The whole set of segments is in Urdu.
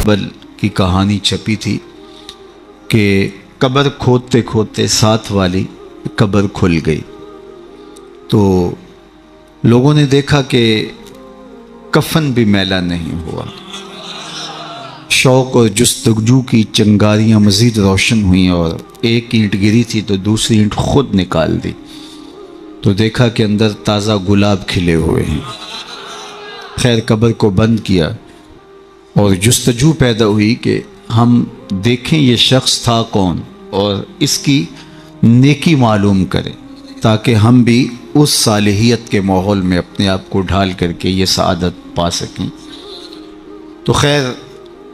قبر کی کہانی چھپی تھی کہ قبر کھودتے کھودتے ساتھ والی قبر کھل گئی، تو لوگوں نے دیکھا کہ کفن بھی میلا نہیں ہوا۔ شوق اور جستجو کی چنگاریاں مزید روشن ہوئیں اور ایک اینٹ گری تھی تو دوسری اینٹ خود نکال دی، تو دیکھا کہ اندر تازہ گلاب کھلے ہوئے ہیں۔ خیر قبر کو بند کیا اور جستجو پیدا ہوئی کہ ہم دیکھیں یہ شخص تھا کون اور اس کی نیکی معلوم کریں تاکہ ہم بھی اس صالحیت کے ماحول میں اپنے آپ کو ڈھال کر کے یہ سعادت پا سکیں۔ تو خیر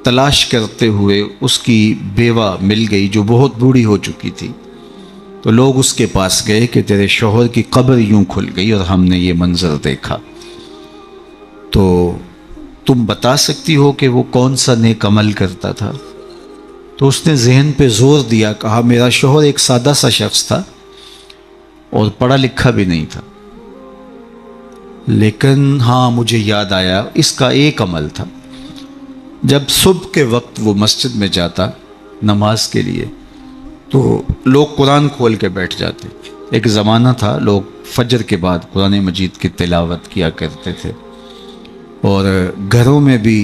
تلاش کرتے ہوئے اس کی بیوہ مل گئی جو بہت بوڑھی ہو چکی تھی، تو لوگ اس کے پاس گئے کہ تیرے شوہر کی قبر یوں کھل گئی اور ہم نے یہ منظر دیکھا، تو تم بتا سکتی ہو کہ وہ کون سا نیک عمل کرتا تھا؟ تو اس نے ذہن پہ زور دیا، کہا میرا شوہر ایک سادہ سا شخص تھا اور پڑھا لکھا بھی نہیں تھا، لیکن ہاں مجھے یاد آیا اس کا ایک عمل تھا، جب صبح کے وقت وہ مسجد میں جاتا نماز کے لیے تو لوگ قرآن کھول کے بیٹھ جاتے۔ ایک زمانہ تھا لوگ فجر کے بعد قرآن مجید کی تلاوت کیا کرتے تھے، اور گھروں میں بھی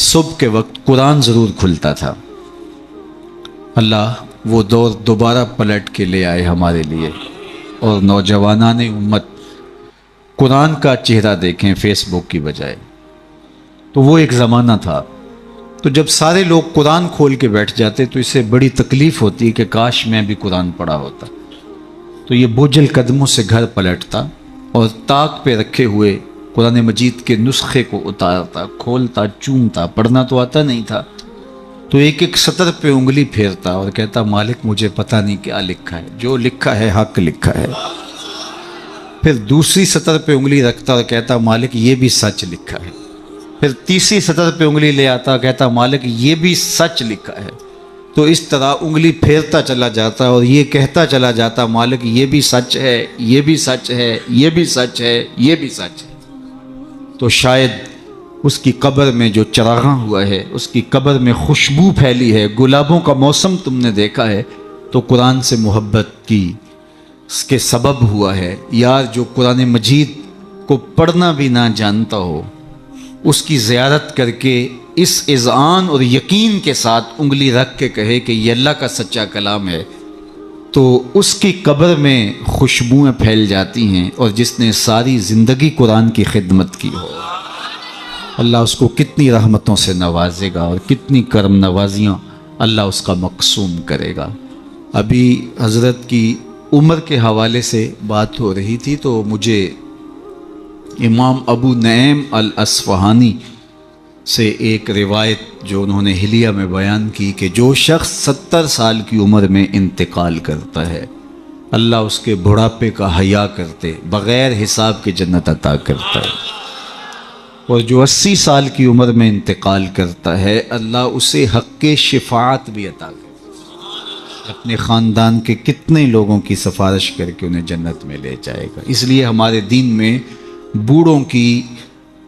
صبح کے وقت قرآن ضرور کھلتا تھا۔ اللہ وہ دور دوبارہ پلٹ کے لے آئے ہمارے لیے، اور نوجوانان امت قرآن کا چہرہ دیکھیں فیس بک کی بجائے۔ تو وہ ایک زمانہ تھا، تو جب سارے لوگ قرآن کھول کے بیٹھ جاتے تو اسے بڑی تکلیف ہوتی کہ کاش میں بھی قرآن پڑھا ہوتا، تو یہ بوجھل قدموں سے گھر پلٹتا اور طاق پہ رکھے ہوئے قرآن مجید کے نسخے کو اتارتا، کھولتا، چومتا، پڑھنا تو آتا نہیں تھا، تو ایک ایک سطر پہ انگلی پھیرتا اور کہتا مالک مجھے پتہ نہیں کیا لکھا ہے، جو لکھا ہے حق لکھا ہے۔ پھر دوسری سطر پہ انگلی رکھتا اور کہتا مالک یہ بھی سچ لکھا ہے۔ پھر تیسری سطر پہ انگلی لے آتا، کہتا مالک یہ بھی سچ لکھا ہے۔ تو اس طرح انگلی پھیرتا چلا جاتا اور یہ کہتا چلا جاتا مالک یہ بھی سچ ہے، یہ بھی سچ ہے، یہ بھی سچ ہے، یہ بھی سچ ہے۔ تو شاید اس کی قبر میں جو چراغاں ہوا ہے، اس کی قبر میں خوشبو پھیلی ہے، گلابوں کا موسم تم نے دیکھا ہے، تو قرآن سے محبت کی اس کے سبب ہوا ہے۔ یار جو قرآن مجید کو پڑھنا بھی نہ جانتا ہو، اس کی زیارت کر کے اس اذعان اور یقین کے ساتھ انگلی رکھ کے کہے کہ یہ اللہ کا سچا کلام ہے، تو اس کی قبر میں خوشبوئیں پھیل جاتی ہیں، اور جس نے ساری زندگی قرآن کی خدمت کی ہو اللہ اس کو کتنی رحمتوں سے نوازے گا اور کتنی کرم نوازیاں اللہ اس کا مقسوم کرے گا۔ ابھی حضرت کی عمر کے حوالے سے بات ہو رہی تھی، تو مجھے امام ابو نعیم الاصفہانی سے ایک روایت جو انہوں نے حلیہ میں بیان کی کہ جو شخص 70 سال کی عمر میں انتقال کرتا ہے اللہ اس کے بڑھاپے کا حیا کرتے بغیر حساب کے جنت عطا کرتا ہے، اور جو 80 سال کی عمر میں انتقال کرتا ہے اللہ اسے حق شفاعت بھی عطا کرتا ہے، اپنے خاندان کے کتنے لوگوں کی سفارش کر کے انہیں جنت میں لے جائے گا۔ اس لیے ہمارے دین میں بوڑھوں کی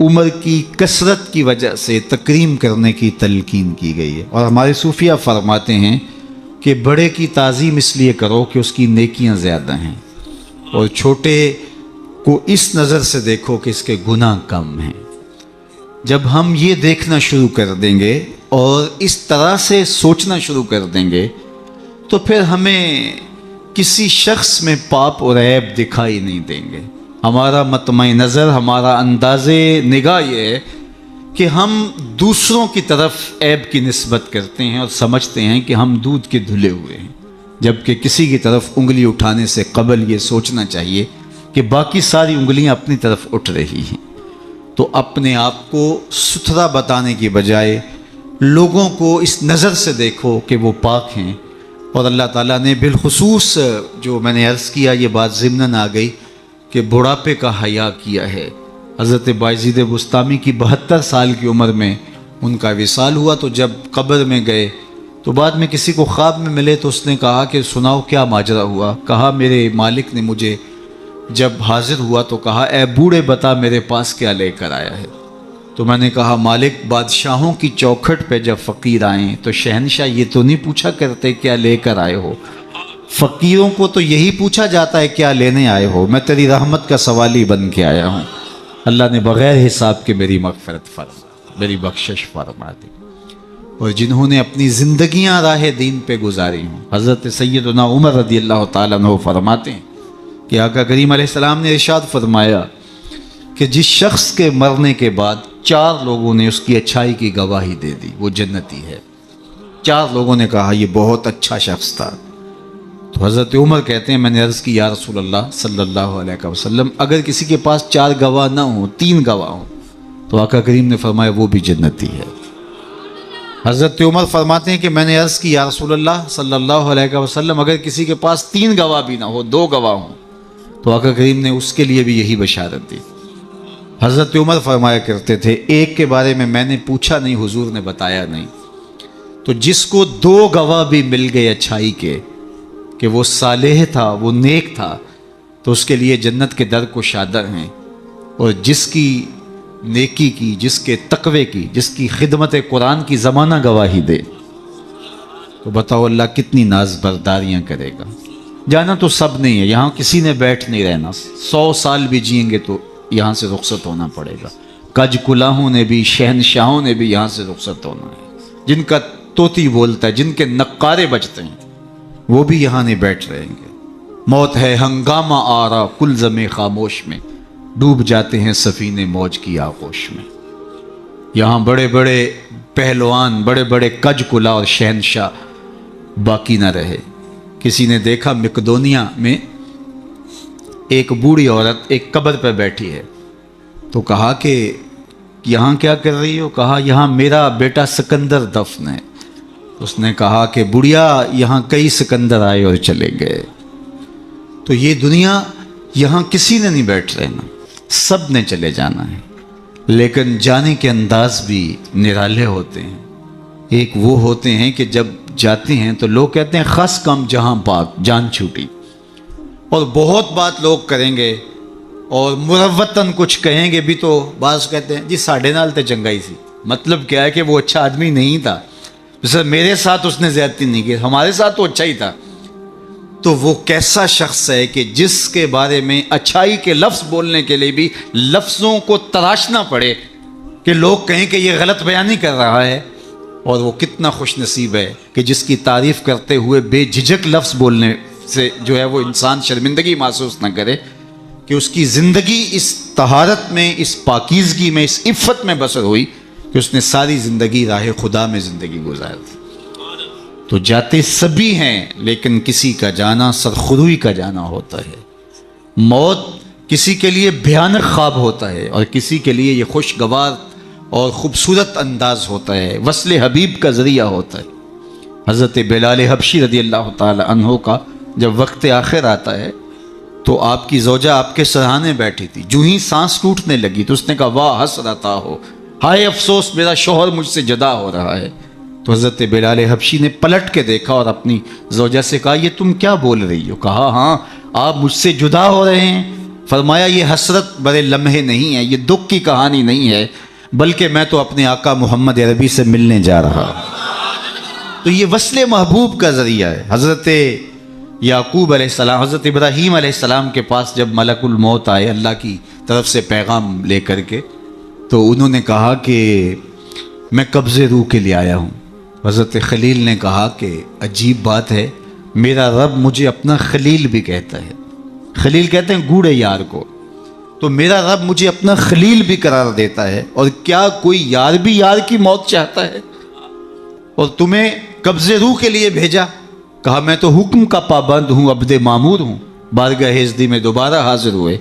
عمر کی کثرت کی وجہ سے تکریم کرنے کی تلقین کی گئی ہے، اور ہمارے صوفیہ فرماتے ہیں کہ بڑے کی تعظیم اس لیے کرو کہ اس کی نیکیاں زیادہ ہیں، اور چھوٹے کو اس نظر سے دیکھو کہ اس کے گناہ کم ہیں۔ جب ہم یہ دیکھنا شروع کر دیں گے اور اس طرح سے سوچنا شروع کر دیں گے تو پھر ہمیں کسی شخص میں پاپ اور عیب دکھائی نہیں دیں گے۔ ہمارا مطمع نظر، ہمارا انداز نگاہ یہ ہے کہ ہم دوسروں کی طرف عیب کی نسبت کرتے ہیں اور سمجھتے ہیں کہ ہم دودھ کے دھلے ہوئے ہیں، جبکہ کسی کی طرف انگلی اٹھانے سے قبل یہ سوچنا چاہیے کہ باقی ساری انگلیاں اپنی طرف اٹھ رہی ہیں۔ تو اپنے آپ کو ستھرا بتانے کی بجائے لوگوں کو اس نظر سے دیکھو کہ وہ پاک ہیں، اور اللہ تعالیٰ نے بالخصوص جو میں نے عرض کیا یہ بات ضمناً آ گئی کہ بڑھاپے کا حیا کیا ہے۔ حضرت بایزید بسطامی کی 72 سال کی عمر میں ان کا وصال ہوا، تو جب قبر میں گئے تو بعد میں کسی کو خواب میں ملے تو اس نے کہا کہ سناؤ کیا ماجرا ہوا؟ کہا میرے مالک نے مجھے جب حاضر ہوا تو کہا اے بوڑھے بتا میرے پاس کیا لے کر آیا ہے؟ تو میں نے کہا مالک بادشاہوں کی چوکھٹ پہ جب فقیر آئیں تو شہنشاہ یہ تو نہیں پوچھا کرتے کیا لے کر آئے ہو، فقیروں کو تو یہی پوچھا جاتا ہے کیا لینے آئے ہو، میں تیری رحمت کا سوالی بن کے آیا ہوں۔ اللہ نے بغیر حساب کے میری مغفرت فرما، میری بخشش فرما دی۔ اور جنہوں نے اپنی زندگیاں راہ دین پہ گزاری ہوں، حضرت سیدنا عمر رضی اللہ تعالیٰ عنہ فرماتے ہیں کہ آقا کریم علیہ السلام نے ارشاد فرمایا کہ جس شخص کے مرنے کے بعد 4 لوگوں نے اس کی اچھائی کی گواہی دے دی وہ جنتی ہے۔ 4 لوگوں نے کہا یہ بہت اچھا شخص تھا۔ تو حضرت عمر کہتے ہیں میں نے عرض کی یا رسول اللہ صلی اللہ علیہ وسلم اگر کسی کے پاس 4 گواہ نہ ہوں 3 گواہ ہوں تو آقا کریم نے فرمایا وہ بھی جنتی ہے۔ حضرت عمر فرماتے ہیں کہ میں نے عرض کی یا رسول اللہ صلی اللہ علیہ وسلم اگر کسی کے پاس 3 گواہ بھی نہ ہو 2 گواہ ہوں تو آقا کریم نے اس کے لیے بھی یہی بشارت دی۔ حضرت عمر فرمایا کرتے تھے ایک کے بارے میں نے پوچھا نہیں حضور نے بتایا نہیں، تو جس کو 2 گواہ بھی مل گئے اچھائی کے کہ وہ صالح تھا وہ نیک تھا تو اس کے لیے جنت کے در کو شادر ہیں، اور جس کی نیکی کی، جس کے تقوی کی، جس کی خدمت قرآن کی زمانہ گواہی دے تو بتاؤ اللہ کتنی ناز برداریاں کرے گا۔ جانا تو سب نہیں ہے، یہاں کسی نے بیٹھ نہیں رہنا، 100 سال بھی جئیں گے تو یہاں سے رخصت ہونا پڑے گا۔ کج کلاہوں نے بھی شہنشاہوں نے بھی یہاں سے رخصت ہونا ہے، جن کا طوطی بولتا ہے، جن کے نقارے بجتے ہیں وہ بھی یہاں نہیں بیٹھ رہیں گے۔ موت ہے ہنگامہ آرا کلزم خاموش میں، ڈوب جاتے ہیں سفینے موج کی آغوش میں۔ یہاں بڑے بڑے پہلوان، بڑے بڑے کج کلا اور شہنشاہ باقی نہ رہے۔ کسی نے دیکھا مقدونیہ میں ایک بوڑھی عورت ایک قبر پہ بیٹھی ہے، تو کہا کہ یہاں کیا کر رہی ہو؟ کہا یہاں میرا بیٹا سکندر دفن ہے۔ اس نے کہا کہ بڑھیا یہاں کئی سکندر آئے اور چلے گئے، تو یہ دنیا یہاں کسی نے نہیں بیٹھ رہنا، سب نے چلے جانا ہے، لیکن جانے کے انداز بھی نرالے ہوتے ہیں۔ ایک وہ ہوتے ہیں کہ جب جاتے ہیں تو لوگ کہتے ہیں خس کم جہاں پاک جان چھوٹی، اور بہت بات لوگ کریں گے اور مروتاً کچھ کہیں گے بھی، تو بعض کہتے ہیں جی ساڑھے نال تے چنگائی سی، مطلب کیا ہے کہ وہ اچھا آدمی نہیں تھا، جیسے میرے ساتھ اس نے زیادتی نہیں کی، ہمارے ساتھ تو اچھا ہی تھا۔ تو وہ کیسا شخص ہے کہ جس کے بارے میں اچھائی کے لفظ بولنے کے لیے بھی لفظوں کو تراشنا پڑے کہ لوگ کہیں کہ یہ غلط بیانی کر رہا ہے، اور وہ کتنا خوش نصیب ہے کہ جس کی تعریف کرتے ہوئے بے جھجک لفظ بولنے سے جو ہے وہ انسان شرمندگی محسوس نہ کرے کہ اس کی زندگی اس طہارت میں، اس پاکیزگی میں، اس عفت میں بسر ہوئی کہ اس نے ساری زندگی راہ خدا میں زندگی گزار دی۔ تو جاتے سبھی ہیں لیکن کسی کا جانا سرخروئی کا جانا ہوتا ہے۔ موت کسی کے لیے بھیانک خواب ہوتا ہے اور کسی کے لیے یہ خوشگوار اور خوبصورت انداز ہوتا ہے، وصل حبیب کا ذریعہ ہوتا ہے۔ حضرت بلال حبشی رضی اللہ تعالی عنہ کا جب وقت آخر آتا ہے تو آپ کی زوجہ آپ کے سرہانے بیٹھی تھی، جو ہی سانس ٹوٹنے لگی تو اس نے کہا واہ حسرتا ہو، ہائے افسوس میرا شوہر مجھ سے جدا ہو رہا ہے۔ تو حضرت بلال حبشی نے پلٹ کے دیکھا اور اپنی زوجہ سے کہا یہ تم کیا بول رہی ہو؟ کہا ہاں آپ مجھ سے جدا ہو رہے ہیں۔ فرمایا یہ حسرت برے لمحے نہیں ہے، یہ دکھ کی کہانی نہیں ہے، بلکہ میں تو اپنے آقا محمد عربی سے ملنے جا رہا ہوں۔ تو یہ وصل محبوب کا ذریعہ ہے۔ حضرت یعقوب علیہ السلام، حضرت ابراہیم علیہ السلام کے پاس جب ملک الموت آئے اللہ کی طرف سے پیغام لے کر کے، تو انہوں نے کہا کہ میں قبض روح کے لیے آیا ہوں۔ حضرت خلیل نے کہا کہ عجیب بات ہے، میرا رب مجھے اپنا خلیل بھی کہتا ہے۔ خلیل کہتے ہیں گوڑے یار کو، تو میرا رب مجھے اپنا خلیل بھی قرار دیتا ہے، اور کیا کوئی یار بھی یار کی موت چاہتا ہے؟ اور تمہیں قبض روح کے لیے بھیجا۔ کہا میں تو حکم کا پابند ہوں، عبد معمور ہوں، بارگاہ ہزدی میں دوبارہ حاضر ہوئے،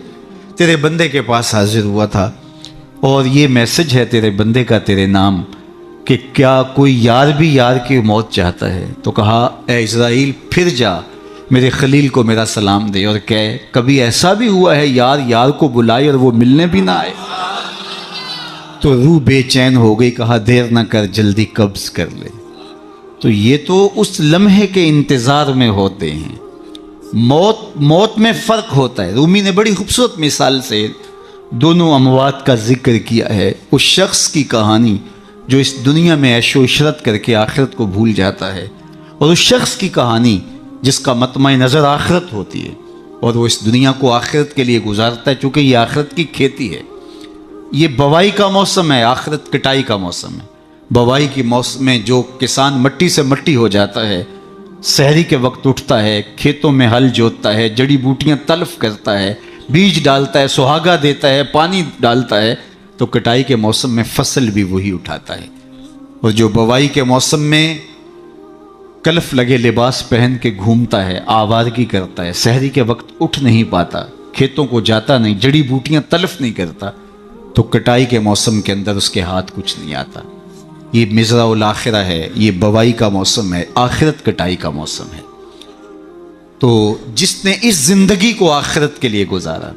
تیرے بندے کے پاس حاضر ہوا تھا، اور یہ میسج ہے تیرے بندے کا تیرے نام کہ کیا کوئی یار بھی یار کی موت چاہتا ہے؟ تو کہا اے اسرائیل پھر جا میرے خلیل کو میرا سلام دے اور کہے کبھی ایسا بھی ہوا ہے یار یار کو بلائے اور وہ ملنے بھی نہ آئے؟ تو روح بے چین ہو گئی، کہا دیر نہ کر جلدی قبض کر لے۔ تو یہ تو اس لمحے کے انتظار میں ہوتے ہیں۔ موت میں فرق ہوتا ہے۔ رومی نے بڑی خوبصورت مثال سے دونوں اموات کا ذکر کیا ہے، اس شخص کی کہانی جو اس دنیا میں عیش و عشرت کر کے آخرت کو بھول جاتا ہے، اور اس شخص کی کہانی جس کا مطمع نظر آخرت ہوتی ہے اور وہ اس دنیا کو آخرت کے لیے گزارتا ہے، چونکہ یہ آخرت کی کھیتی ہے۔ یہ بوائی کا موسم ہے، آخرت کٹائی کا موسم ہے۔ بوائی کے موسم میں جو کسان مٹی سے مٹی ہو جاتا ہے، سحری کے وقت اٹھتا ہے، کھیتوں میں ہل جوتتا ہے، جڑی بوٹیاں تلف کرتا ہے، بیج ڈالتا ہے، سہاگا دیتا ہے، پانی ڈالتا ہے، تو کٹائی کے موسم میں فصل بھی وہی اٹھاتا ہے۔ اور جو بوائی کے موسم میں کلف لگے لباس پہن کے گھومتا ہے، آوارگی کرتا ہے، سحری کے وقت اٹھ نہیں پاتا، کھیتوں کو جاتا نہیں، جڑی بوٹیاں تلف نہیں کرتا، تو کٹائی کے موسم کے اندر اس کے ہاتھ کچھ نہیں آتا۔ یہ مزرع الاخرہ ہے، یہ بوائی کا موسم ہے، آخرت کٹائی کا موسم ہے۔ تو جس نے اس زندگی کو آخرت کے لیے گزارا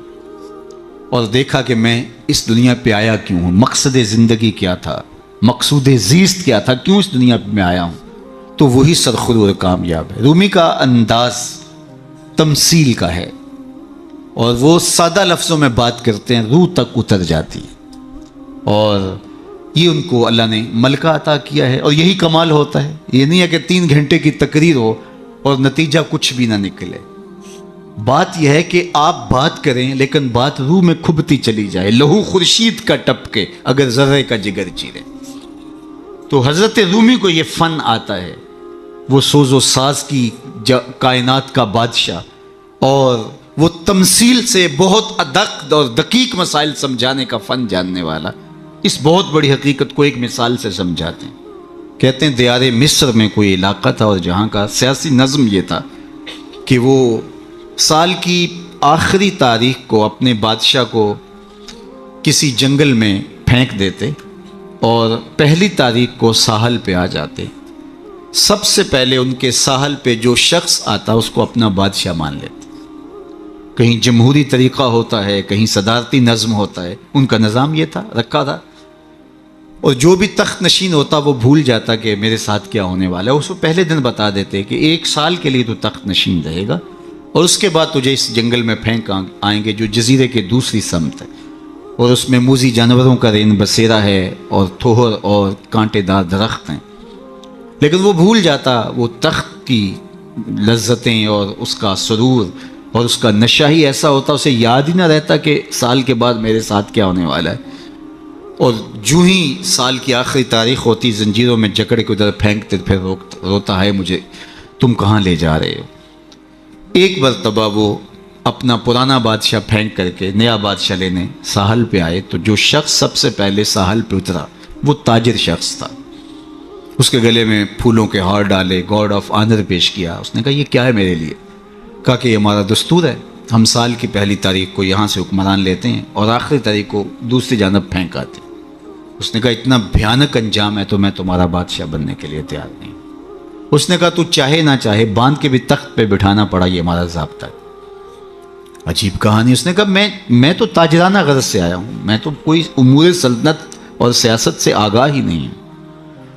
اور دیکھا کہ میں اس دنیا پہ آیا کیوں ہوں، مقصد زندگی کیا تھا، مقصود زیست کیا تھا، کیوں اس دنیا پہ میں آیا ہوں، تو وہی سرخرو کامیاب ہے۔ رومی کا انداز تمثیل کا ہے اور وہ سادہ لفظوں میں بات کرتے ہیں، روح تک اتر جاتی ہے، اور یہ ان کو اللہ نے ملکہ عطا کیا ہے۔ اور یہی کمال ہوتا ہے، یہ نہیں ہے کہ 3 گھنٹے کی تقریر ہو اور نتیجہ کچھ بھی نہ نکلے۔ بات یہ ہے کہ آپ بات کریں لیکن بات روح میں کھبتی چلی جائے، لہو خورشید کا ٹپکے اگر ذرے کا جگر چیرے۔ تو حضرت رومی کو یہ فن آتا ہے، وہ سوز و ساز کی کائنات کا بادشاہ، اور وہ تمثیل سے بہت ادق اور دقیق مسائل سمجھانے کا فن جاننے والا، اس بہت بڑی حقیقت کو ایک مثال سے سمجھاتے ہیں۔ کہتے ہیں دیار مصر میں کوئی علاقہ تھا، اور جہاں کا سیاسی نظم یہ تھا کہ وہ سال کی آخری تاریخ کو اپنے بادشاہ کو کسی جنگل میں پھینک دیتے اور پہلی تاریخ کو ساحل پہ آ جاتے۔ سب سے پہلے ان کے ساحل پہ جو شخص آتا اس کو اپنا بادشاہ مان لیتے۔ کہیں جمہوری طریقہ ہوتا ہے، کہیں صدارتی نظم ہوتا ہے، ان کا نظام یہ تھا، رکھا تھا۔ اور جو بھی تخت نشین ہوتا وہ بھول جاتا کہ میرے ساتھ کیا ہونے والا ہے، اس کو پہلے دن بتا دیتے کہ 1 سال کے لیے تو تخت نشین رہے گا، اور اس کے بعد تجھے اس جنگل میں پھینک آئیں گے جو جزیرے کے دوسری سمت ہے، اور اس میں موذی جانوروں کا رین بسیرا ہے اور تھوہر اور کانٹے دار درخت ہیں۔ لیکن وہ بھول جاتا وہ تخت کی لذتیں اور اس کا سرور اور اس کا نشہ ہی ایسا ہوتا، اسے یاد ہی نہ رہتا کہ سال کے بعد میرے ساتھ کیا ہونے والا ہے۔ اور جو ہی سال کی آخری تاریخ ہوتی، زنجیروں میں جکڑ کے ادھر پھینکتے، پھر روتا ہے مجھے تم کہاں لے جا رہے ہو۔ ایک مرتبہ وہ اپنا پرانا بادشاہ پھینک کر کے نیا بادشاہ لینے ساحل پہ آئے، تو جو شخص سب سے پہلے ساحل پہ اترا وہ تاجر شخص تھا۔ اس کے گلے میں پھولوں کے ہار ڈالے، گارڈ آف آنر پیش کیا۔ اس نے کہا یہ کیا ہے میرے لیے؟ کہا کہ یہ ہمارا دستور ہے، ہم سال کی پہلی تاریخ کو یہاں سے حکمران لیتے ہیں اور آخری تاریخ کو دوسری جانب پھینک آتے ہیں۔ اس نے کہا اتنا بھیانک انجام ہے تو میں تمہارا بادشاہ بننے کے لیے تیار نہیں۔ اس نے کہا تو چاہے نہ چاہے باندھ کے بھی تخت پہ بٹھانا پڑا، یہ ہمارا ضابطہ ہے۔ عجیب کہانی۔ اس نے کہا میں تو تاجرانہ غرض سے آیا ہوں، میں تو کوئی امور سلطنت اور سیاست سے آگاہ ہی نہیں ہوں۔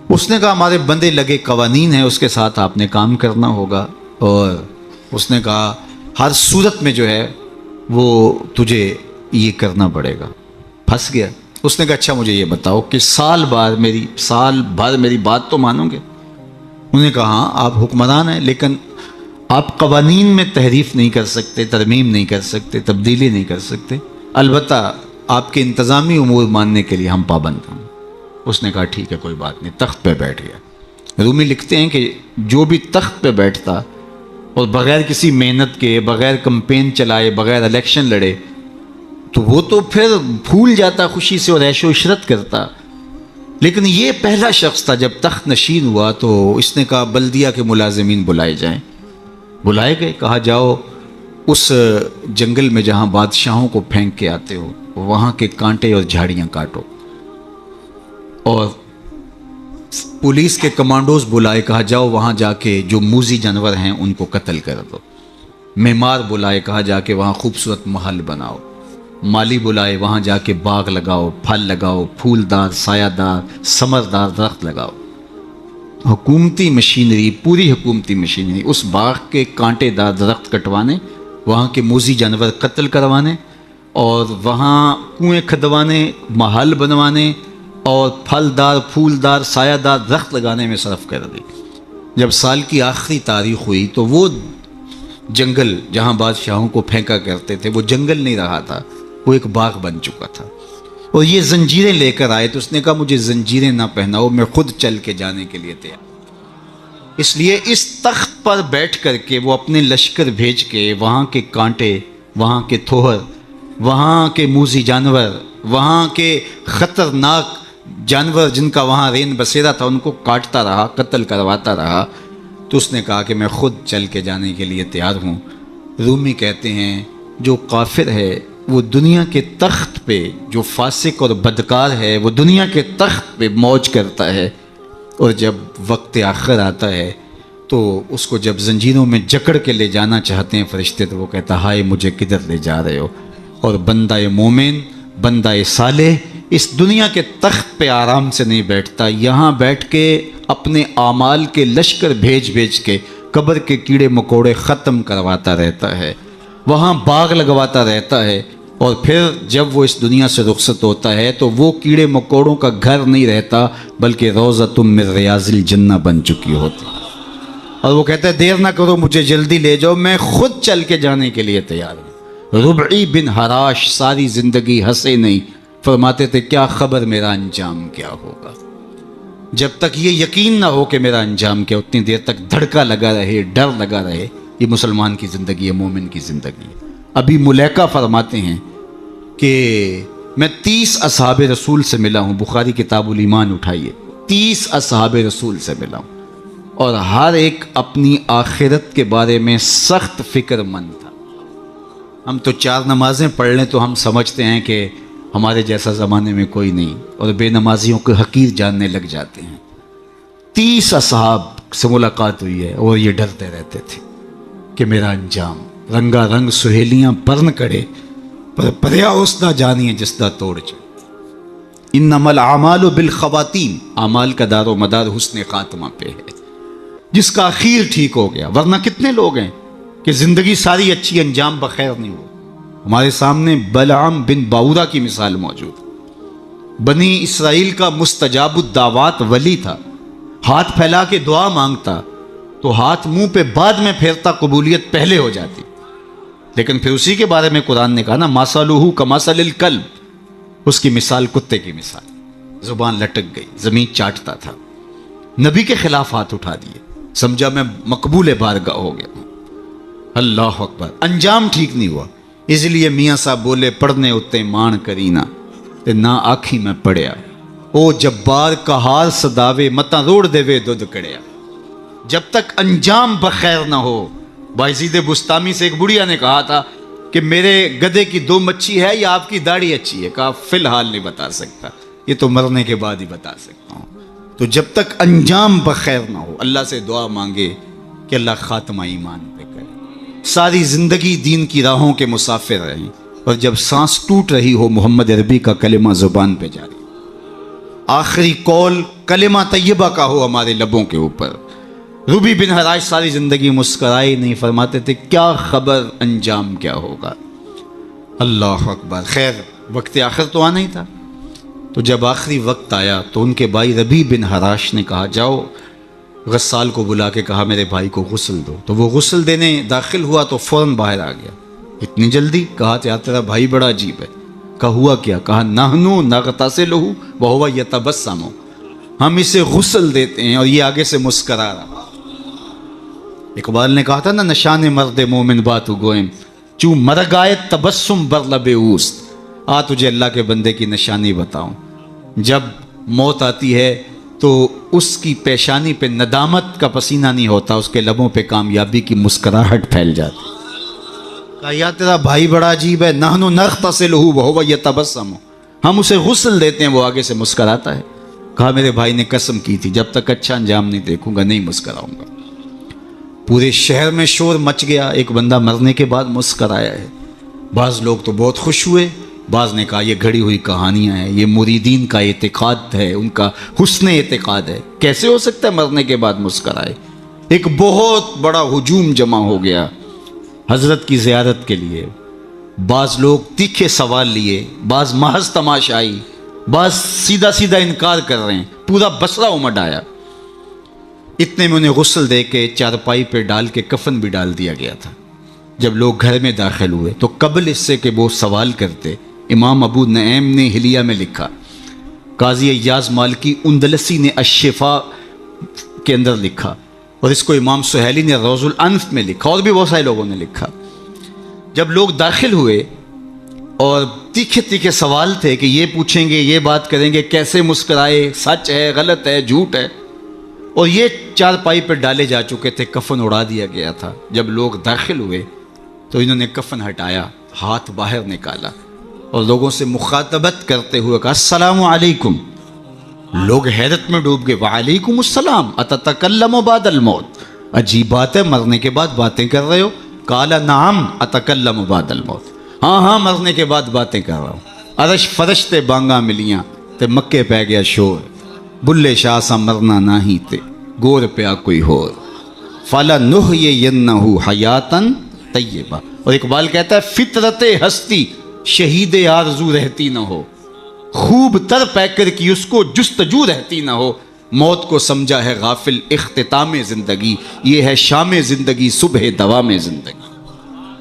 اس نے کہا ہمارے بندے لگے قوانین ہیں، اس کے ساتھ آپ نے کام کرنا ہوگا، اور اس نے کہا ہر صورت میں جو ہے وہ تجھے یہ کرنا پڑے گا۔ پھنس گیا۔ اس نے کہا اچھا مجھے یہ بتاؤ کہ سال بھر میری بات تو مانو گے؟ انہوں نے کہا ہاں آپ حکمران ہیں، لیکن آپ قوانین میں تحریف نہیں کر سکتے، ترمیم نہیں کر سکتے، تبدیلی نہیں کر سکتے، البتہ آپ کے انتظامی امور ماننے کے لیے ہم پابند ہیں۔ اس نے کہا ٹھیک ہے کوئی بات نہیں، تخت پہ بیٹھ گیا۔ رومی لکھتے ہیں کہ جو بھی تخت پہ بیٹھتا اور بغیر کسی محنت کے، بغیر کمپین چلائے، بغیر الیکشن لڑے، تو وہ تو پھر بھول جاتا خوشی سے اور عیش و عشرت کرتا۔ لیکن یہ پہلا شخص تھا، جب تخت نشین ہوا تو اس نے کہا بلدیہ کے ملازمین بلائے جائیں۔ بلائے گئے، کہا جاؤ اس جنگل میں جہاں بادشاہوں کو پھینک کے آتے ہو وہاں کے کانٹے اور جھاڑیاں کاٹو، اور پولیس کے کمانڈوز بلائے، کہا جاؤ وہاں جا کے جو موذی جانور ہیں ان کو قتل کر دو۔ معمار بلائے، کہا جا کے وہاں خوبصورت محل بناؤ۔ مالی بلائے، وہاں جا کے باغ لگاؤ، پھل لگاؤ، پھولدار سایہ دار ثمردار درخت لگاؤ۔ حکومتی مشینری، پوری حکومتی مشینری، اس باغ کے کانٹے دار درخت کٹوانے، وہاں کے موذی جانور قتل کروانے، اور وہاں کنویں کھدوانے، محل بنوانے اور پھلدار پھولدار سایہ دار درخت لگانے میں صرف کر دی۔ جب سال کی آخری تاریخ ہوئی تو وہ جنگل جہاں بادشاہوں کو پھینکا کرتے تھے وہ جنگل نہیں رہا تھا، وہ ایک باغ بن چکا تھا۔ اور یہ زنجیریں لے کر آئے تو اس نے کہا مجھے زنجیریں نہ پہناؤ، میں خود چل کے جانے کے لیے تیار۔ اس لیے اس تخت پر بیٹھ کر کے وہ اپنے لشکر بھیج کے وہاں کے کانٹے، وہاں کے تھوہر، وہاں کے موذی جانور، وہاں کے خطرناک جانور جن کا وہاں رین بسیرا تھا ان کو کاٹتا رہا، قتل کرواتا رہا۔ تو اس نے کہا کہ میں خود چل کے جانے کے لیے تیار ہوں۔ رومی کہتے ہیں جو کافر ہے وہ دنیا کے تخت پہ، جو فاسق اور بدکار ہے وہ دنیا کے تخت پہ موج کرتا ہے، اور جب وقت آخر آتا ہے تو اس کو جب زنجیروں میں جکڑ کے لے جانا چاہتے ہیں فرشتے تو وہ کہتا ہائے مجھے کدھر لے جا رہے ہو۔ اور بندہ مومن، بندہ صالح اس دنیا کے تخت پہ آرام سے نہیں بیٹھتا، یہاں بیٹھ کے اپنے اعمال کے لشکر بھیج کے قبر کے کیڑے مکوڑے ختم کرواتا رہتا ہے، وہاں باغ لگواتا رہتا ہے، اور پھر جب وہ اس دنیا سے رخصت ہوتا ہے تو وہ کیڑے مکوڑوں کا گھر نہیں رہتا بلکہ روضۃ من ریاض الجنہ بن چکی ہوتی۔ اور وہ کہتا ہے دیر نہ کرو، مجھے جلدی لے جاؤ، میں خود چل کے جانے کے لیے تیار ہوں۔ ربعی بن حراش ساری زندگی ہنسے نہیں، فرماتے تھے کیا خبر میرا انجام کیا ہوگا۔ جب تک یہ یقین نہ ہو کہ میرا انجام کیا، اتنی دیر تک دھڑکا لگا رہے، ڈر لگا رہے۔ یہ مسلمان کی زندگی ہے، مومن کی زندگی ہے۔ ابھی ملیکہ فرماتے ہیں کہ میں 30 اصحاب رسول سے ملا ہوں، بخاری کتاب الایمان اٹھائیے، 30 اصحاب رسول سے ملا ہوں، اور ہر ایک اپنی آخرت کے بارے میں سخت فکر مند تھا۔ ہم تو 4 نمازیں پڑھ لیں تو ہم سمجھتے ہیں کہ ہمارے جیسا زمانے میں کوئی نہیں، اور بے نمازیوں کو حقیر جاننے لگ جاتے ہیں۔ 30 اصحاب سے ملاقات ہوئی ہے اور یہ ڈرتے رہتے تھے کہ میرا انجام، رنگا رنگ سہیلیاں پرن کڑے پر پریا اس نہ جانیے جس دا توڑ جائے۔ انما الاعمال بالخواتیم، اعمال کا دار و مدار حسن خاتمہ پہ ہے، جس کا اخیر ٹھیک ہو گیا۔ ورنہ کتنے لوگ ہیں کہ زندگی ساری اچھی، انجام بخیر نہیں ہو۔ ہمارے سامنے بلعام بن باورا کی مثال موجود ہے۔ بنی اسرائیل کا مستجاب الدعوات ولی تھا، ہاتھ پھیلا کے دعا مانگتا تو ہاتھ منہ پہ بعد میں پھیرتا، قبولیت پہلے ہو جاتی۔ لیکن پھر اسی کے بارے میں قرآن نے کہا نا مَثَلُهُ كَمَثَلِ الْكَلْبِ، اس کی مثال کتے کی مثال، زبان لٹک گئی، زمین چاٹتا تھا، نبی کے خلاف ہاتھ اٹھا دیے، سمجھا میں مقبول بارگاہ ہو گیا ہوں۔ اللہ اکبر، انجام ٹھیک نہیں ہوا۔ اس لیے میاں صاحب بولے پڑھنے اتے مان کرینا تے نہ آکھی میں پڑھیا، او جبار کہار صداوے متا روڑ دے وے دودھ کڑیا۔ جب تک انجام بخیر نہ ہو۔ بایزید بستامی سے ایک بڑھیا نے کہا تھا کہ میرے گدھے کی 2 مچھی ہے یا آپ کی داڑھی اچھی ہے؟ کہا فی الحال نہیں بتا سکتا، یہ تو مرنے کے بعد ہی بتا سکتا ہوں۔ تو جب تک انجام بخیر نہ ہو اللہ سے دعا مانگے کہ اللہ خاتمہ ایمان پہ کرے۔ ساری زندگی دین کی راہوں کے مسافر رہیں، اور جب سانس ٹوٹ رہی ہو محمد عربی کا کلمہ زبان پہ جاری، آخری قول کلمہ طیبہ کا ہو ہمارے لبوں کے اوپر۔ ربی بن حراش ساری زندگی مسکرائے نہیں، فرماتے تھے کیا خبر انجام کیا ہوگا۔ اللہ اکبر۔ خیر وقت آخر تو آنا ہی تھا، تو جب آخری وقت آیا تو ان کے بھائی ربی بن حراش نے کہا جاؤ، غسال کو بلا کے کہا میرے بھائی کو غسل دو۔ تو وہ غسل دینے داخل ہوا تو فوراً باہر آ گیا۔ اتنی جلدی؟ کہا یار تیرا بھائی بڑا عجیب ہے۔ کہا ہوا کیا؟ کہا نحنو نغتسلہ وہو یتبسم، ہم اسے غسل دیتے ہیں اور یہ آگے سے مسکرا رہا۔ اقبال نے کہا تھا نا نشان مرد مومن باتو گوئم چوں مرگ آئے تبسم بر لب اوست، آ تجھے اللہ کے بندے کی نشانی بتاؤں، جب موت آتی ہے تو اس کی پیشانی پہ ندامت کا پسینہ نہیں ہوتا، اس کے لبوں پہ کامیابی کی مسکراہٹ پھیل جاتی۔ کہا یا تیرا بھائی بڑا عجیب ہے، نحنو نغتسلہ وہو یتبسم، ہم اسے غسل دیتے ہیں وہ آگے سے مسکراتا ہے۔ کہا میرے بھائی نے قسم کی تھی جب تک اچھا انجام نہیں دیکھوں گا نہیں مسکراؤں گا۔ پورے شہر میں شور مچ گیا، ایک بندہ مرنے کے بعد مسکرایا ہے۔ بعض لوگ تو بہت خوش ہوئے، بعض نے کہا یہ گھڑی ہوئی کہانیاں ہیں، یہ مریدین کا اعتقاد ہے، ان کا حسن اعتقاد ہے، کیسے ہو سکتا ہے مرنے کے بعد مسکرائے۔ ایک بہت بڑا ہجوم جمع ہو گیا حضرت کی زیارت کے لیے۔ بعض لوگ تیکھے سوال لیے، بعض محض تماشائی، بعض سیدھا سیدھا انکار کر رہے ہیں، پورا بصرہ امڈ آیا۔ اتنے میں انہیں غسل دے کے چارپائی پہ ڈال کے کفن بھی ڈال دیا گیا تھا۔ جب لوگ گھر میں داخل ہوئے تو قبل اس سے کہ وہ سوال کرتے، امام ابو نعیم نے حلیہ میں لکھا، قاضی ایاز مالکی اندلسی نے الشفاء کے اندر لکھا، اور اس کو امام سہیلی نے روض الانف میں لکھا، اور بھی بہت سارے لوگوں نے لکھا۔ جب لوگ داخل ہوئے اور تیکھے تیکھے سوال تھے کہ یہ پوچھیں گے، یہ بات کریں گے، کیسے مسکرائے، سچ ہے، غلط ہے، جھوٹ ہے، اور یہ چارپائی پہ ڈالے جا چکے تھے، کفن اڑا دیا گیا تھا۔ جب لوگ داخل ہوئے تو انہوں نے کفن ہٹایا، ہاتھ باہر نکالا اور لوگوں سے مخاطبت کرتے ہوئے کہا السلام علیکم۔ لوگ حیرت میں ڈوب گئے، وعلیکم السلام اتتکلم بعد الموت، عجیب بات ہے، مرنے کے بعد باتیں کر رہے ہو؟ قال نعم اتکلم بعد الموت، ہاں ہاں مرنے کے بعد باتیں کر رہا ہوں۔ عرش فرش تے بانگا ملیاں تے مکے پہ گیا شور، بلے شاہ سا مرنا نہ ہی تے گور پیا کوئی ہور، فَلَنُحْيِيَنَّهُ حَيَاتًا طیبہ۔ اور اقبال کہتا ہے فطرت ہستی شہید آرزو رہتی نہ ہو، خوب تر پیکر کی اس کو جستجو رہتی نہ ہو، موت کو سمجھا ہے غافل اختتام زندگی، یہ ہے شام زندگی صبح دوام زندگی۔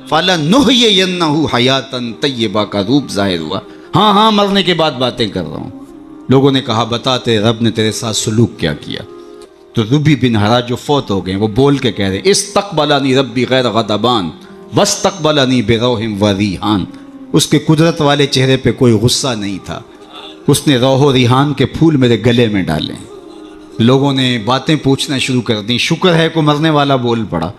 فَلَنُحْيِيَنَّهُ حَيَاتًا طیبہ کا روپ ظاہر ہوا، ہاں ہاں مرنے کے بعد باتیں کر رہا ہوں۔ لوگوں نے کہا بتاتے رب نے تیرے ساتھ سلوک کیا کیا؟ تو ربی بن حراج جو فوت ہو گئے وہ بول کے کہہ رہے استقبلنی ربی غیر غضبان واستقبلنی بروح و ریحان، اس کے قدرت والے چہرے پہ کوئی غصہ نہیں تھا، اس نے روح و ریحان کے پھول میرے گلے میں ڈالے۔ لوگوں نے باتیں پوچھنا شروع کر دیں، شکر ہے کوئی مرنے والا بول پڑا،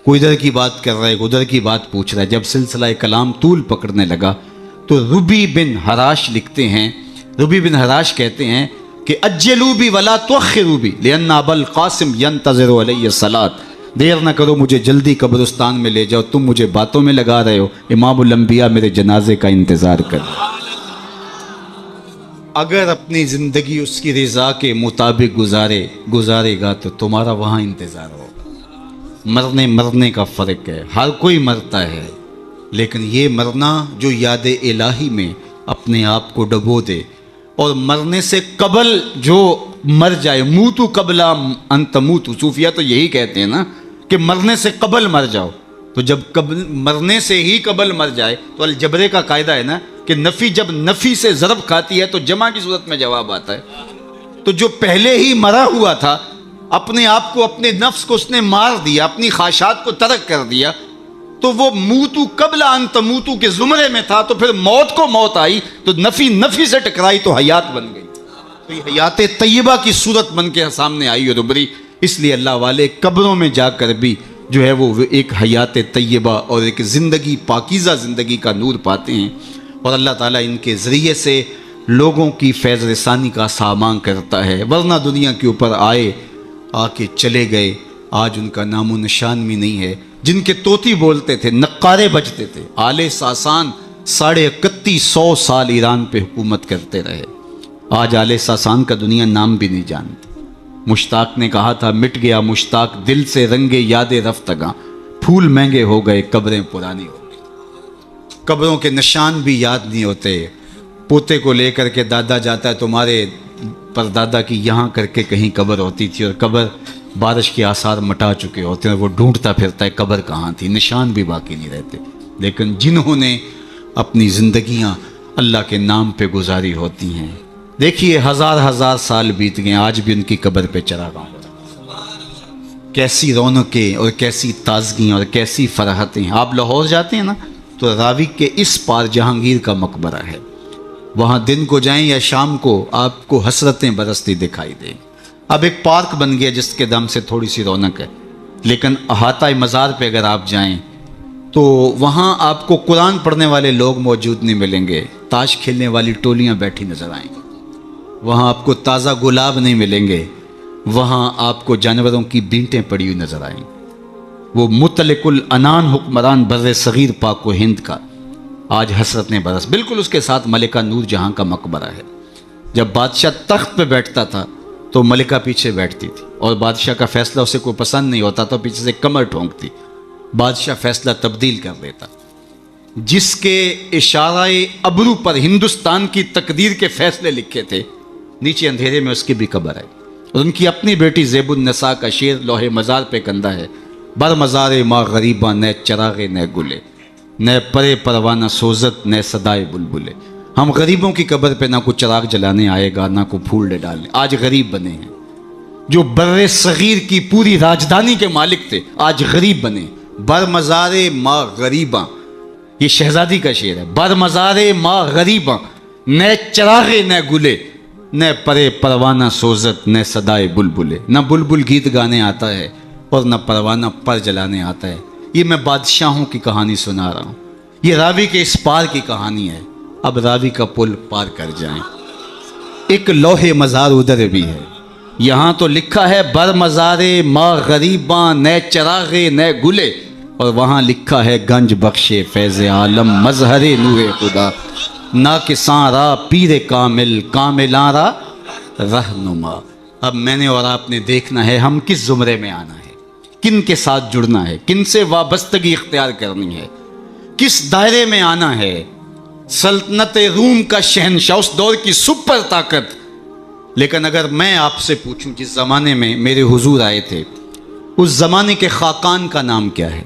کوئی ادھر کی بات کر رہا ہے، ادھر کی بات پوچھ رہا ہے۔ جب سلسلہ کلام طول پکڑنے لگا تو ربی بن حراش لکھتے ہیں، ربی بن حراش کہتے ہیں کہ اجلوا بی ولا تؤخروا بی لان ابا القاسم ينتظر علی الصلاۃ، دیر نہ کرو مجھے جلدی قبرستان میں لے جاؤ، تم مجھے باتوں میں لگا رہے ہو، امام الانبیاء میرے جنازے کا انتظار کر۔ اگر اپنی زندگی اس کی رضا کے مطابق گزارے گا تو تمہارا وہاں انتظار ہوگا۔ مرنے کا فرق ہے، ہر کوئی مرتا ہے، لیکن یہ مرنا جو یاد الہی میں اپنے آپ کو ڈبو دے، اور مرنے سے قبل جو مر جائے، موتو قبل ان تموتو، صوفیہ تو یہی کہتے ہیں نا کہ مرنے سے قبل مر جاؤ، تو جب مرنے سے ہی قبل مر جائے تو الجبرے کا قاعدہ ہے نا کہ نفی جب نفی سے ضرب کھاتی ہے تو جمع کی صورت میں جواب آتا ہے۔ تو جو پہلے ہی مرا ہوا تھا، اپنے آپ کو، اپنے نفس کو اس نے مار دیا، اپنی خواہشات کو ترک کر دیا، تو وہ موتو قبل ان تموتو کے زمرے میں تھا، تو پھر موت کو موت آئی تو نفی سے ٹکرائی تو حیات بن گئی، تو یہ حیات طیبہ کی صورت بن کے سامنے آئی اور ابھری۔ اس لیے اللہ والے قبروں میں جا کر بھی جو ہے وہ ایک حیات طیبہ اور ایک زندگی، پاکیزہ زندگی کا نور پاتے ہیں، اور اللہ تعالیٰ ان کے ذریعے سے لوگوں کی فیض رسانی کا سامان کرتا ہے، ورنہ دنیا کے اوپر آئے، آ کے چلے گئے، آج ان کا نام و نشان بھی نہیں ہے۔ جن کے طوطی بولتے تھے، نقارے بجتے تھے، آل ساسان 3150 سال ایران پہ حکومت کرتے رہے، آج آل ساسان کا دنیا نام بھی نہیں جانتی۔ مشتاق نے کہا تھا مٹ گیا مشتاق دل سے رنگے یاد رفتگاں، پھول مہنگے ہو گئے قبریں پرانی ہو گئی۔ قبروں کے نشان بھی یاد نہیں ہوتے، پوتے کو لے کر کے دادا جاتا ہے تمہارے پردادا کی یہاں کر کے کہیں قبر ہوتی تھی، اور قبر بارش کے آثار مٹا چکے ہوتے ہیں، وہ ڈھونڈتا پھرتا ہے قبر کہاں تھی، نشان بھی باقی نہیں رہتے۔ لیکن جنہوں نے اپنی زندگیاں اللہ کے نام پہ گزاری ہوتی ہیں، دیکھیے ہزار سال بیت گئے، آج بھی ان کی قبر پہ چراغاں ہو رہا ہے۔ کیسی رونقیں اور کیسی تازگیاں اور کیسی فرحتیں۔ آپ لاہور جاتے ہیں نا تو راوی کے اس پار جہانگیر کا مقبرہ ہے، وہاں دن کو جائیں یا شام کو آپ کو حسرتیں برستی دکھائی دیں۔ اب ایک پارک بن گیا جس کے دم سے تھوڑی سی رونق ہے، لیکن احاطہ مزار پہ اگر آپ جائیں تو وہاں آپ کو قرآن پڑھنے والے لوگ موجود نہیں ملیں گے، تاش کھیلنے والی ٹولیاں بیٹھی نظر آئیں گی، وہاں آپ کو تازہ گلاب نہیں ملیں گے، وہاں آپ کو جانوروں کی بینٹیں پڑی ہوئی نظر آئیں گی۔ وہ مطلق العنان حکمران بر صغیر پاک و ہند کا آج حسرتیں برس، بالکل اس کے ساتھ ملکہ نور جہاں کا مقبرہ ہے۔ جب بادشاہ تخت پہ بیٹھتا تھا تو ملکہ پیچھے بیٹھتی تھی، اور بادشاہ کا فیصلہ اسے کوئی پسند نہیں ہوتا تو پیچھے سے کمر ٹھونکتی، بادشاہ فیصلہ تبدیل کر دیتا۔ جس کے اشارہ ابرو پر ہندوستان کی تقدیر کے فیصلے لکھے تھے، نیچے اندھیرے میں اس کی بھی قبر ہے، اور ان کی اپنی بیٹی زیب النساء کا شعر لوح مزار پہ کندہ ہے: بر مزار ماں غریباں نہ چراغے نہ گلے، نہ پرے پروانہ سوزت نہ صدائے بلبلے۔ ہم غریبوں کی قبر پہ نہ کوئی چراغ جلانے آئے گا، نہ کوئی پھول لے ڈالنے۔ آج غریب بنے ہیں، جو بر صغیر کی پوری راجدھانی کے مالک تھے آج غریب بنے۔ بر مزار ماں غریباں، یہ شہزادی کا شعر ہے، بر مزار ماں غریباں نہ چراغے نہ گلے، نہ پرے پروانہ سوزت نہ صدائے بلبلے۔ نہ بلبل گیت گانے آتا ہے اور نہ پروانہ پر جلانے آتا ہے۔ یہ میں بادشاہوں کی کہانی سنا رہا ہوں، یہ راوی کے اس پار کی کہانی ہے۔ اب راوی کا پل پار کر جائیں۔ ایک لوح مزار ادھر بھی ہے، یہاں تو لکھا ہے بر مزار ماں غریباں نہ چراغے نہ گلے، اور وہاں لکھا ہے گنج بخش فیض عالم مظہر نور خدا، ناقصاں را پیر کامل کاملاں را رہنما۔ اب میں نے اور آپ نے دیکھنا ہے ہم کس زمرے میں آنا ہے، کن کے ساتھ جڑنا ہے، کن سے وابستگی اختیار کرنی ہے، کس دائرے میں آنا ہے۔ سلطنت روم کا شہنشاہ، اس دور کی سپر طاقت۔ لیکن اگر میں آپ سے پوچھوں جس زمانے میں میرے حضور آئے تھے، اس زمانے کے خاقان کا نام کیا ہے،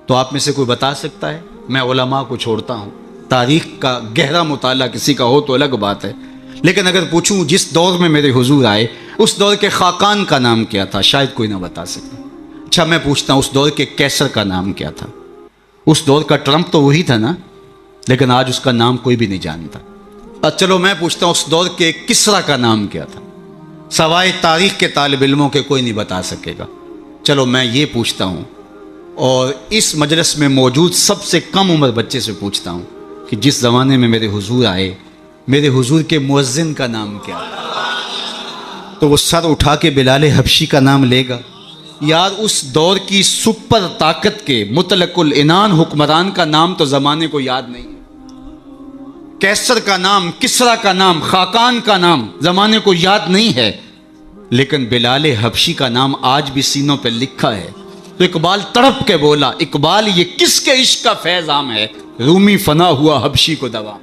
تو آپ میں سے کوئی بتا سکتا ہے؟ میں علماء کو چھوڑتا ہوں، تاریخ کا گہرا مطالعہ کسی کا ہو تو الگ بات ہے، لیکن اگر پوچھوں جس دور میں میرے حضور آئے اس دور کے خاقان کا نام کیا تھا، شاید کوئی نہ بتا سکے۔ اچھا میں پوچھتا ہوں اس دور کے کیسر کا نام کیا تھا؟ اس دور کا ٹرمپ تو وہی تھا نا، لیکن آج اس کا نام کوئی بھی نہیں جانتا۔ چلو میں پوچھتا ہوں اس دور کے کسرا کا نام کیا تھا؟ سوائے تاریخ کے طالب علموں کے کوئی نہیں بتا سکے گا۔ چلو میں یہ پوچھتا ہوں، اور اس مجلس میں موجود سب سے کم عمر بچے سے پوچھتا ہوں کہ جس زمانے میں میرے حضور آئے، میرے حضور کے مؤذن کا نام کیا ہے؟ تو وہ سر اٹھا کے بلال حبشی کا نام لے گا؟ یار اس دور کی سپر طاقت کے مطلق العنان حکمران کا نام تو زمانے کو یاد نہیں ہے۔ کیسر کا نام، کسرا کا نام، خاقان کا نام زمانے کو یاد نہیں ہے، لیکن بلال حبشی کا نام آج بھی سینوں پہ لکھا ہے۔ تو اقبال تڑپ کے بولا، اقبال یہ کس کے عشق کا فیض عام ہے، رومی فنا ہوا حبشی کو دوا۔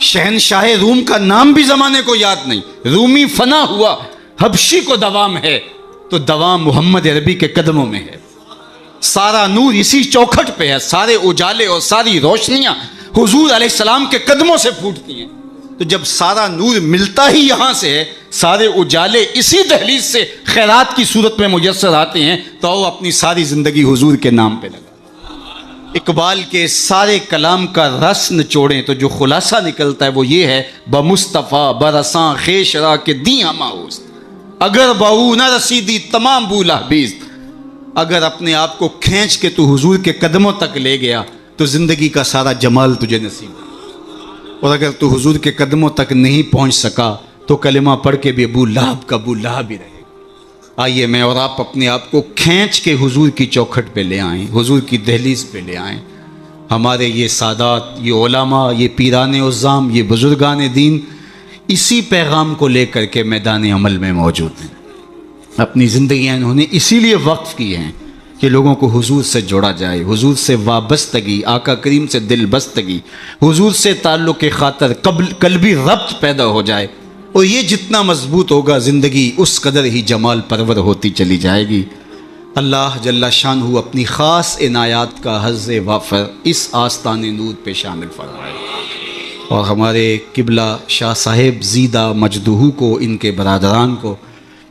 شہنشاہ روم کا نام بھی زمانے کو یاد نہیں، رومی فنا ہوا حبشی کو دوام ہے، تو دوام محمد عربی کے قدموں میں ہے۔ سارا نور اسی چوکھٹ پہ ہے، سارے اجالے اور ساری روشنیاں حضور علیہ السلام کے قدموں سے پھوٹتی ہیں۔ تو جب سارا نور ملتا ہی یہاں سے ہے، سارے اجالے اسی دہلیز سے خیرات کی صورت میں میسر آتے ہیں، تو وہ اپنی ساری زندگی حضور کے نام پہ لگا۔ اقبال کے سارے کلام کا رس نچوڑیں تو جو خلاصہ نکلتا ہے وہ یہ ہے: بمصطفیٰ برساں خیش را کے دی ہما ہوست، اگر بہو نہ رسیدی تمام بولا بیست۔ اگر اپنے آپ کو کھینچ کے تو حضور کے قدموں تک لے گیا تو زندگی کا سارا جمال تجھے نصیب ہے، اور اگر تو حضور کے قدموں تک نہیں پہنچ سکا تو کلمہ پڑھ کے بھی ابو لہب کا ابو لہب ہی رہے گا۔ آئیے میں اور آپ اپنے آپ کو کھینچ کے حضور کی چوکھٹ پہ لے آئیں، حضور کی دہلیز پہ لے آئیں۔ ہمارے یہ سادات، یہ علماء، یہ پیران عظام، یہ بزرگان دین اسی پیغام کو لے کر کے میدان عمل میں موجود ہیں۔ اپنی زندگیاں انہوں نے اسی لیے وقف کی ہیں کہ لوگوں کو حضور سے جوڑا جائے، حضور سے وابستگی، آقا کریم سے دل بستگی، حضور سے تعلق خاطر قلبی ربط پیدا ہو جائے، اور یہ جتنا مضبوط ہوگا زندگی اس قدر ہی جمال پرور ہوتی چلی جائے گی۔ اللہ جل شانہ اپنی خاص عنایات کا حظ وافر اس آستان نور پہ شامل فرمائے، اور ہمارے قبلہ شاہ صاحب زیدہ مجدہو کو، ان کے برادران کو،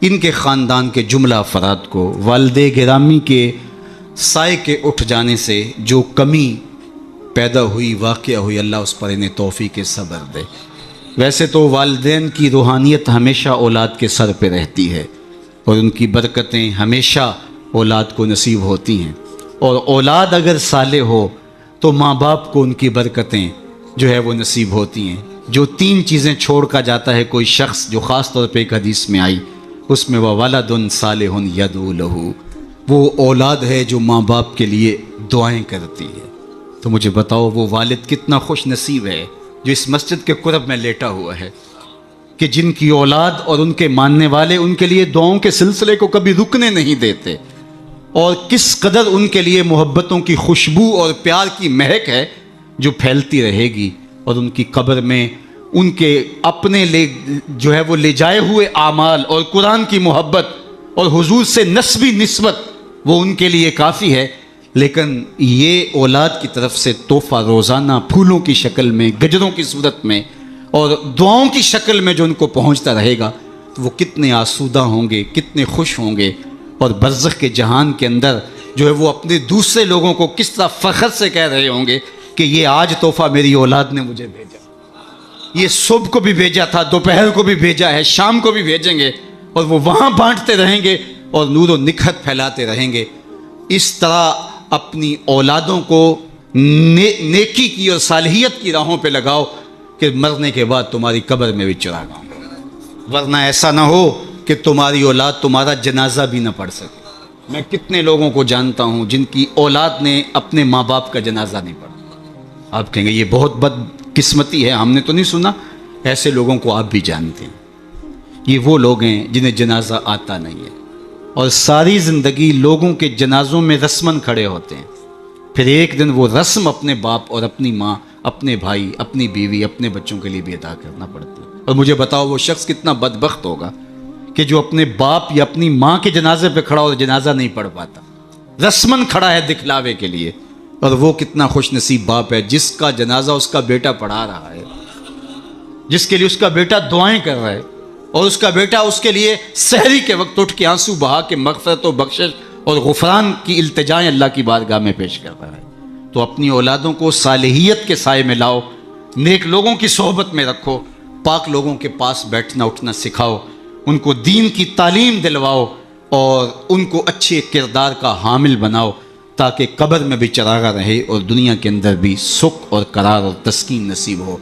ان کے خاندان کے جملہ افراد کو، والد گرامی کے سائے کے اٹھ جانے سے جو کمی پیدا ہوئی، واقعہ ہوئی، اللہ اس پر انہیں توفیق صبر دے۔ ویسے تو والدین کی روحانیت ہمیشہ اولاد کے سر پہ رہتی ہے، اور ان کی برکتیں ہمیشہ اولاد کو نصیب ہوتی ہیں، اور اولاد اگر صالح ہو تو ماں باپ کو ان کی برکتیں جو ہے وہ نصیب ہوتی ہیں۔ جو تین چیزیں چھوڑ کر جاتا ہے کوئی شخص، جو خاص طور پہ ایک حدیث میں آئی، اس میں وَوَلَدٌ صَالِحٌ يَدْعُو لَهُ، وہ اولاد ہے جو ماں باپ کے لیے دعائیں کرتی ہے۔ تو مجھے بتاؤ وہ والد کتنا خوش نصیب ہے جو اس مسجد کے قرب میں لیٹا ہوا ہے، کہ جن کی اولاد اور ان کے ماننے والے ان کے لیے دعاؤں کے سلسلے کو کبھی رکنے نہیں دیتے۔ اور کس قدر ان کے لیے محبتوں کی خوشبو اور پیار کی مہک ہے جو پھیلتی رہے گی، اور ان کی قبر میں ان کے اپنے جو ہے وہ لے جائے ہوئے اعمال اور قرآن کی محبت اور حضور سے نسبی نسبت وہ ان کے لیے کافی ہے۔ لیکن یہ اولاد کی طرف سے تحفہ روزانہ پھولوں کی شکل میں، گجروں کی صورت میں اور دعاؤں کی شکل میں جو ان کو پہنچتا رہے گا تو وہ کتنے آسودہ ہوں گے، کتنے خوش ہوں گے، اور برزخ کے جہان کے اندر جو ہے وہ اپنے دوسرے لوگوں کو کس طرح فخر سے کہہ رہے ہوں گے کہ یہ آج تحفہ میری اولاد نے مجھے بھیجا، یہ صبح کو بھی بھیجا تھا، دوپہر کو بھی بھیجا ہے، شام کو بھی بھیجیں گے، اور وہ وہاں بانٹتے رہیں گے اور نور و نکھت پھیلاتے رہیں گے۔ اس طرح اپنی اولادوں کو نیکی کی اور صالحیت کی راہوں پہ لگاؤ کہ مرنے کے بعد تمہاری قبر میں بھی چراغ ہوں گے، ورنہ ایسا نہ ہو کہ تمہاری اولاد تمہارا جنازہ بھی نہ پڑھ سکے۔ میں کتنے لوگوں کو جانتا ہوں جن کی اولاد نے اپنے ماں باپ کا جنازہ نہیں پڑھا۔ آپ کہیں گے یہ بہت بد قسمتی ہے، ہم نے تو نہیں سنا۔ ایسے لوگوں کو آپ بھی جانتے ہیں۔ یہ وہ لوگ ہیں جنہیں جنازہ آتا نہیں ہے، اور ساری زندگی لوگوں کے جنازوں میں رسماً کھڑے ہوتے ہیں، پھر ایک دن وہ رسم اپنے باپ اور اپنی ماں، اپنے بھائی، اپنی بیوی، اپنے بچوں کے لیے بھی ادا کرنا پڑتی ہے۔ اور مجھے بتاؤ وہ شخص کتنا بدبخت ہوگا کہ جو اپنے باپ یا اپنی ماں کے جنازے پہ کھڑا اور جنازہ نہیں پڑھ پاتا، رسماً کھڑا ہے دکھلاوے کے لیے، اور وہ کتنا خوش نصیب باپ ہے جس کا جنازہ اس کا بیٹا پڑھا رہا ہے، جس کے لیے اس کا بیٹا دعائیں کر رہا ہے، اور اس کا بیٹا اس کے لیے سحری کے وقت اٹھ کے آنسو بہا کے مغفرت و بخشش اور غفران کی التجائیں اللہ کی بارگاہ میں پیش کر رہا ہے۔ تو اپنی اولادوں کو صالحیت کے سائے میں لاؤ، نیک لوگوں کی صحبت میں رکھو، پاک لوگوں کے پاس بیٹھنا اٹھنا سکھاؤ، ان کو دین کی تعلیم دلواؤ اور ان کو اچھے کردار کا حامل بناؤ، تاکہ قبر میں بھی چراغاں رہے اور دنیا کے اندر بھی سکھ اور قرار اور تسکین نصیب ہو۔